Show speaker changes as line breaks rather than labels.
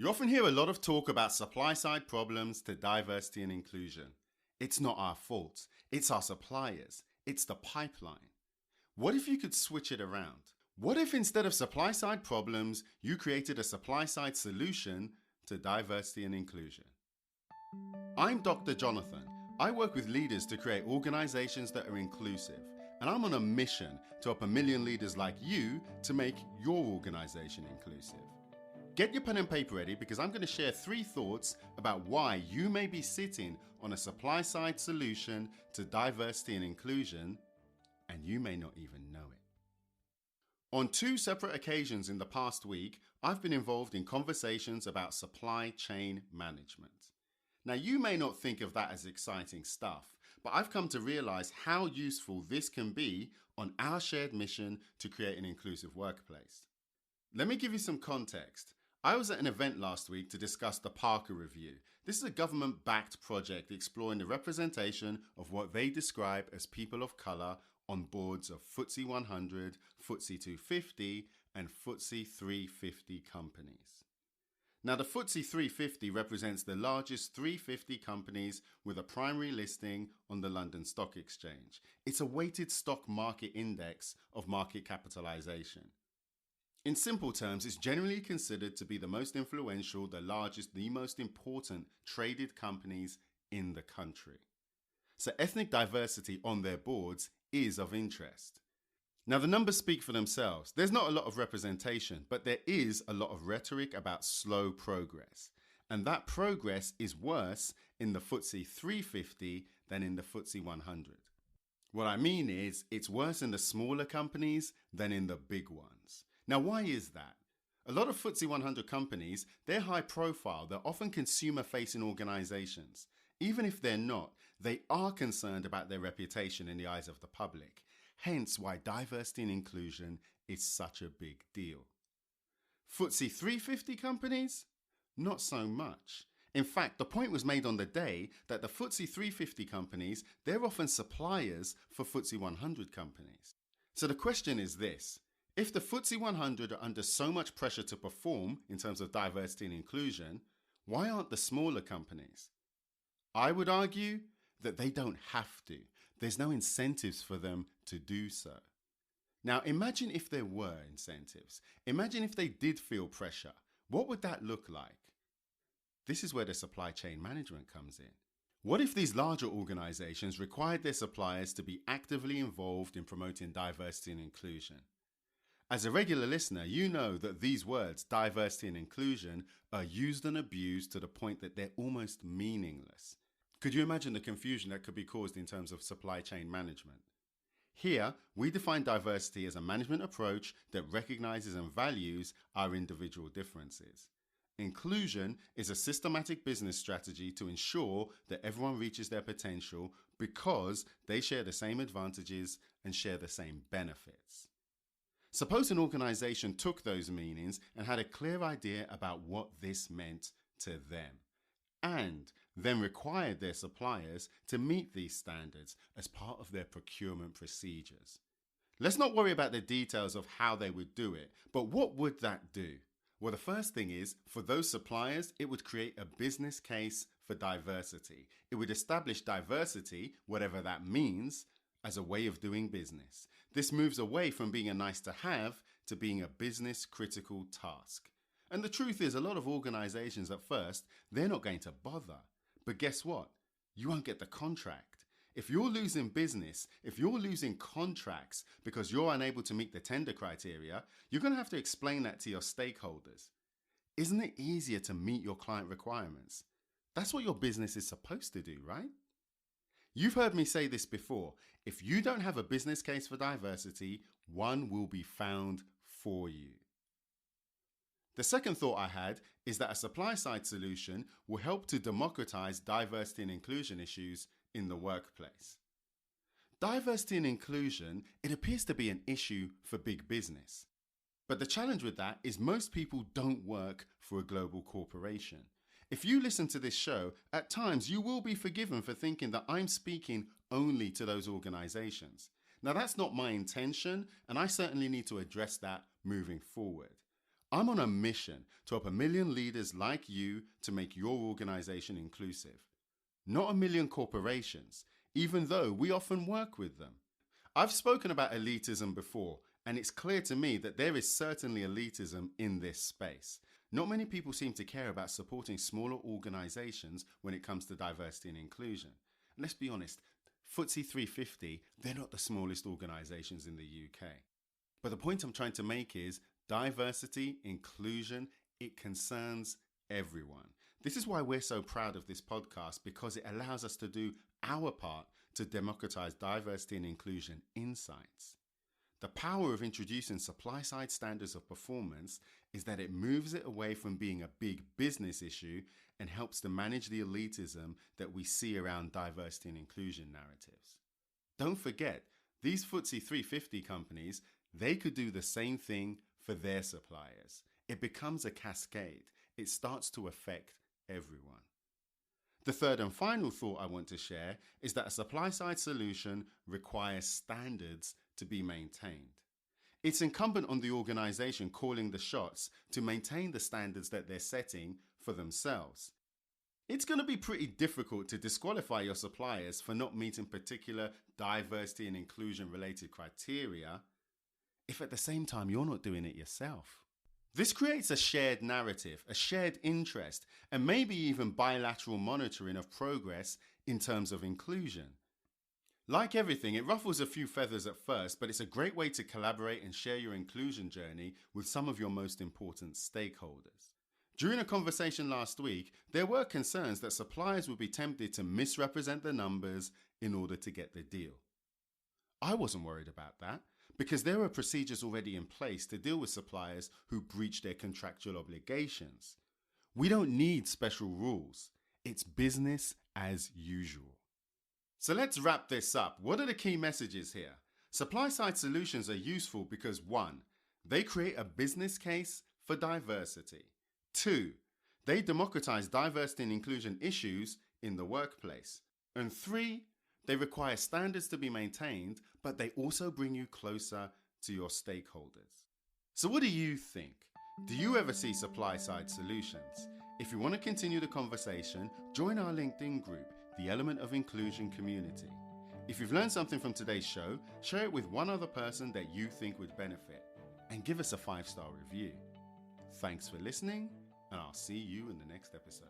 You often hear a lot of talk about supply-side problems to diversity and inclusion. It's not our fault. It's our suppliers. It's the pipeline. What if you could switch it around? What if instead of supply-side problems, you created a supply-side solution to diversity and inclusion? I'm Dr. Jonathan. I work with leaders to create organizations that are inclusive, and I'm on a mission to help a million leaders like you to make your organization inclusive. Get your pen and paper ready because I'm going to share 3 thoughts about why you may be sitting on a supply-side solution to diversity and inclusion, and you may not even know it. On 2 separate occasions in the past week, I've been involved in conversations about supply chain management. Now, you may not think of that as exciting stuff, but I've come to realize how useful this can be on our shared mission to create an inclusive workplace. Let me give you some context. I was at an event last week to discuss the Parker Review. This is a government-backed project exploring the representation of what they describe as people of colour on boards of FTSE 100, FTSE 250 and FTSE 350 companies. Now, the FTSE 350 represents the largest 350 companies with a primary listing on the London Stock Exchange. It's a weighted stock market index of market capitalisation. In simple terms, it's generally considered to be the most influential, the largest, the most important traded companies in the country. So ethnic diversity on their boards is of interest. Now, the numbers speak for themselves. There's not a lot of representation, but there is a lot of rhetoric about slow progress. And that progress is worse in the FTSE 350 than in the FTSE 100. What I mean is, it's worse in the smaller companies than in the big ones. Now, why is that? A lot of FTSE 100 companies, they're high profile, they're often consumer-facing organizations. Even if they're not, they are concerned about their reputation in the eyes of the public. Hence why diversity and inclusion is such a big deal. FTSE 350 companies? Not so much. In fact, the point was made on the day that the FTSE 350 companies, they're often suppliers for FTSE 100 companies. So the question is this. If the FTSE 100 are under so much pressure to perform in terms of diversity and inclusion, why aren't the smaller companies? I would argue that they don't have to. There's no incentives for them to do so. Now, imagine if there were incentives. Imagine if they did feel pressure. What would that look like? This is where the supply chain management comes in. What if these larger organizations required their suppliers to be actively involved in promoting diversity and inclusion? As a regular listener, you know that these words, diversity and inclusion, are used and abused to the point that they're almost meaningless. Could you imagine the confusion that could be caused in terms of supply chain management? Here, we define diversity as a management approach that recognizes and values our individual differences. Inclusion is a systematic business strategy to ensure that everyone reaches their potential because they share the same advantages and share the same benefits. Suppose an organization took those meanings and had a clear idea about what this meant to them, and then required their suppliers to meet these standards as part of their procurement procedures. Let's not worry about the details of how they would do it, but what would that do? Well, the first thing is, for those suppliers, it would create a business case for diversity. It would establish diversity, whatever that means, as a way of doing business. This moves away from being a nice to have to being a business critical task. And the truth is, a lot of organizations at first, they're not going to bother. But guess what? You won't get the contract. If you're losing business, if you're losing contracts because you're unable to meet the tender criteria, you're going to have to explain that to your stakeholders. Isn't it easier to meet your client requirements? That's what your business is supposed to do, right? You've heard me say this before. If you don't have a business case for diversity, one will be found for you. The second thought I had is that a supply-side solution will help to democratise diversity and inclusion issues in the workplace. Diversity and inclusion, it appears to be an issue for big business. But the challenge with that is most people don't work for a global corporation. If you listen to this show, at times you will be forgiven for thinking that I'm speaking only to those organizations. Now, that's not my intention, and I certainly need to address that moving forward. I'm on a mission to help 1 million leaders like you to make your organization inclusive. Not 1 million corporations, even though we often work with them. I've spoken about elitism before, and it's clear to me that there is certainly elitism in this space. Not many people seem to care about supporting smaller organizations when it comes to diversity and inclusion. And let's be honest, FTSE 350, they're not the smallest organizations in the UK. But the point I'm trying to make is diversity, inclusion, it concerns everyone. This is why we're so proud of this podcast, because it allows us to do our part to democratize diversity and inclusion insights. The power of introducing supply-side standards of performance is that it moves it away from being a big business issue and helps to manage the elitism that we see around diversity and inclusion narratives. Don't forget, these FTSE 350 companies, they could do the same thing for their suppliers. It becomes a cascade. It starts to affect everyone. The third and final thought I want to share is that a supply-side solution requires standards to be maintained. It's incumbent on the organization calling the shots to maintain the standards that they're setting for themselves. It's going to be pretty difficult to disqualify your suppliers for not meeting particular diversity and inclusion related criteria if at the same time you're not doing it yourself. This creates a shared narrative, a shared interest, and maybe even bilateral monitoring of progress in terms of inclusion. Like everything, it ruffles a few feathers at first, but it's a great way to collaborate and share your inclusion journey with some of your most important stakeholders. During a conversation last week, there were concerns that suppliers would be tempted to misrepresent the numbers in order to get the deal. I wasn't worried about that, because there are procedures already in place to deal with suppliers who breach their contractual obligations. We don't need special rules. It's business as usual. So let's wrap this up. What are the key messages here? Supply-side solutions are useful because 1, they create a business case for diversity. 2, they democratize diversity and inclusion issues in the workplace. And 3, they require standards to be maintained, but they also bring you closer to your stakeholders. So what do you think? Do you ever see supply-side solutions? If you want to continue the conversation, join our LinkedIn group, the Element of Inclusion community. If you've learned something from today's show, share it with one other person that you think would benefit, and give us a 5-star review. Thanks for listening, and I'll see you in the next episode.